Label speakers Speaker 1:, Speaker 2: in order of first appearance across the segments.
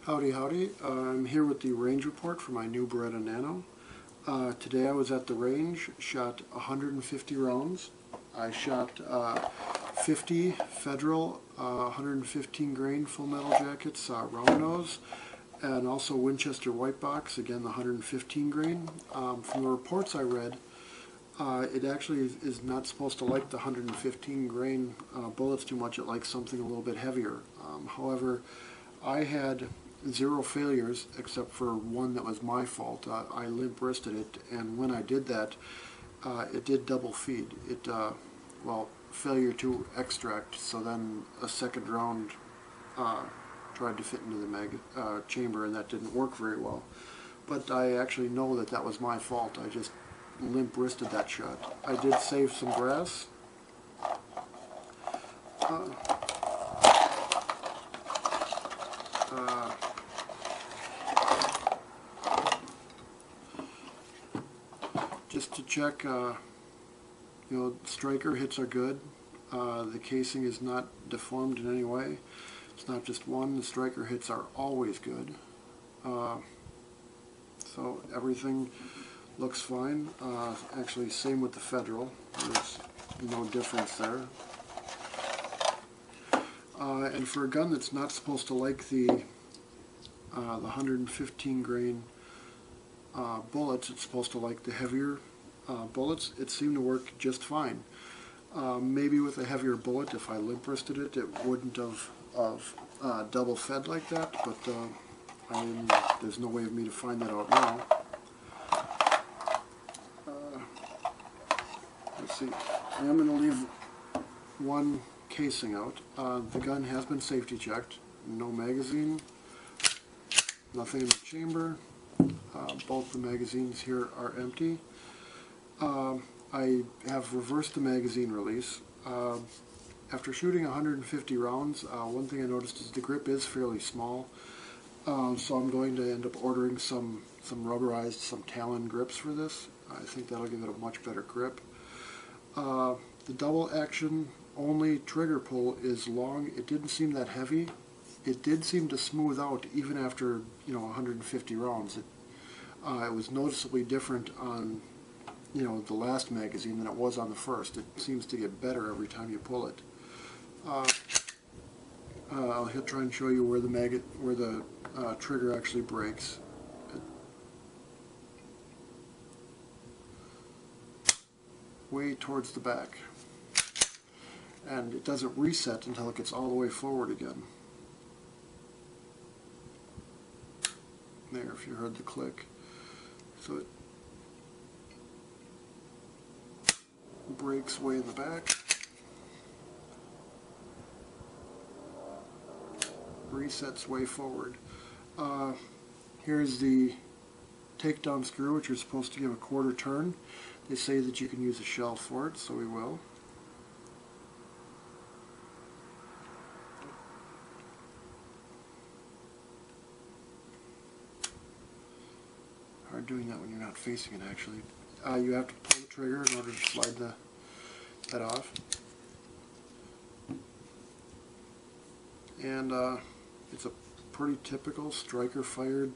Speaker 1: Howdy howdy, I'm here with the range report for my new Beretta Nano. Today I was at the range, shot 150 rounds. I shot 50 Federal 115 grain full metal jackets, round nose, and also Winchester white box, again the 115 grain. From the reports I read, it actually is not supposed to like the 115 grain bullets too much. It likes something a little bit heavier. However, I had 0 failures except for one that was my fault. I limp wristed it, and when I did that, it did double feed. It, well, failure to extract, so then a second round tried to fit into the chamber, and that didn't work very well. But I actually know that that was my fault. I just limp wristed that shot. I did save some grass. Just to check, striker hits are good. The casing is not deformed in any way. It's not just one. The striker hits are always good. So everything looks fine. Actually, same with the Federal. There's no difference there. And for a gun that's not supposed to like the 115 grain bullets, it's supposed to like the heavier bullets, it seemed to work just fine. Maybe with a heavier bullet, if I limp wristed it, it wouldn't have double fed like that, but I mean, there's no way of me to find that out now. Let's see, I am going to leave one casing out. The gun has been safety checked. No magazine, nothing in the chamber. Both the magazines here are empty. I have reversed the magazine release. After shooting 150 rounds, one thing I noticed is the grip is fairly small. So I'm going to end up ordering some rubberized, some Talon grips for this. I think that'll give it a much better grip. The double action only trigger pull is long. It didn't seem that heavy. It did seem to smooth out even after 150 rounds. It was noticeably different on the last magazine than it was on the first. It seems to get better every time you pull it. I'll try and show you where the trigger actually breaks. Way towards the back, and it doesn't reset until it gets all the way forward again. There, if you heard the click. So it breaks way in the back, resets way forward. Here's the takedown screw, which you're supposed to give a quarter turn. They say that you can use a shell for it, so we will. Hard doing that when you're not facing it, actually. You have to pull the trigger in order to slide that off. And it's a pretty typical striker-fired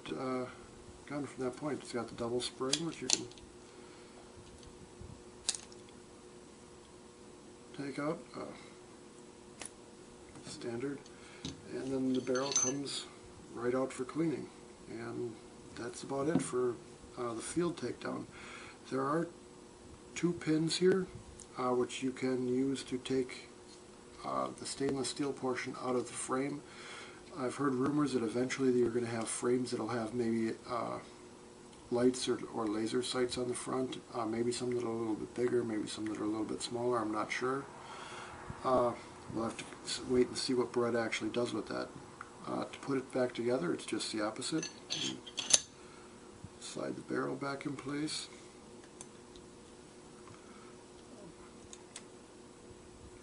Speaker 1: gun from that point. It's got the double spring, which you can take out, standard, and then the barrel comes right out for cleaning. And that's about it for the field takedown. There are 2 pins here, which you can use to take the stainless steel portion out of the frame. I've heard rumors that eventually you're going to have frames that'll have maybe lights or laser sights on the front, maybe some that are a little bit bigger, maybe some that are a little bit smaller, I'm not sure. We'll have to wait and see what Beretta actually does with that. To put it back together, it's just the opposite. Slide the barrel back in place.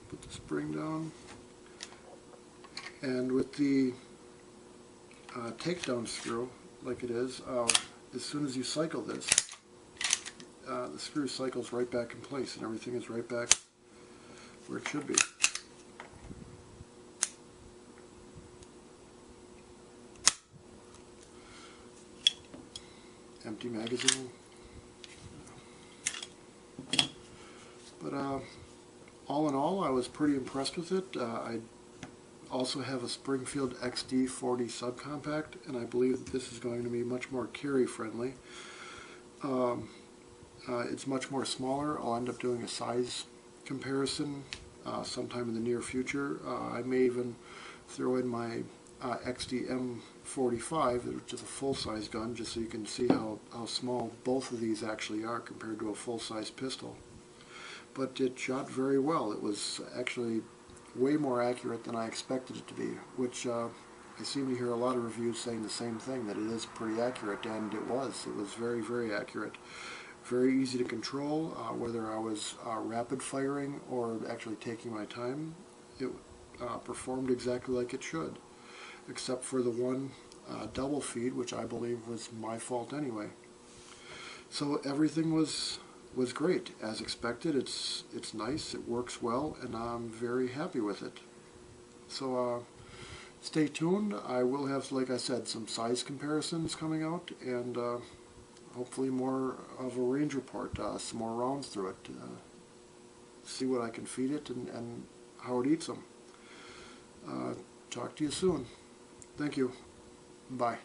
Speaker 1: Put the spring down. And with the takedown screw, like it is, as soon as you cycle this, the screw cycles right back in place and everything is right back where it should be. empty magazine. But all in all, I was pretty impressed with it. I also have a Springfield XD40 subcompact, and I believe that this is going to be much more carry friendly. It's much more smaller. I'll end up doing a size comparison sometime in the near future. I may even throw in my XD-M45, which is a full-size gun, just so you can see how small both of these actually are compared to a full-size pistol. But it shot very well. It was actually way more accurate than I expected it to be, which I seem to hear a lot of reviews saying the same thing, that it is pretty accurate, and it was. It was very, very accurate. Very easy to control, whether I was rapid firing or actually taking my time. It performed exactly like it should, except for the one double feed, which I believe was my fault anyway. So everything was great, as expected. It's nice, it works well, and I'm very happy with it. So stay tuned. I will have, like I said, some size comparisons coming out, and hopefully more of a range report, some more rounds through it, see what I can feed it and how it eats them. Talk to you soon. Thank you. Bye.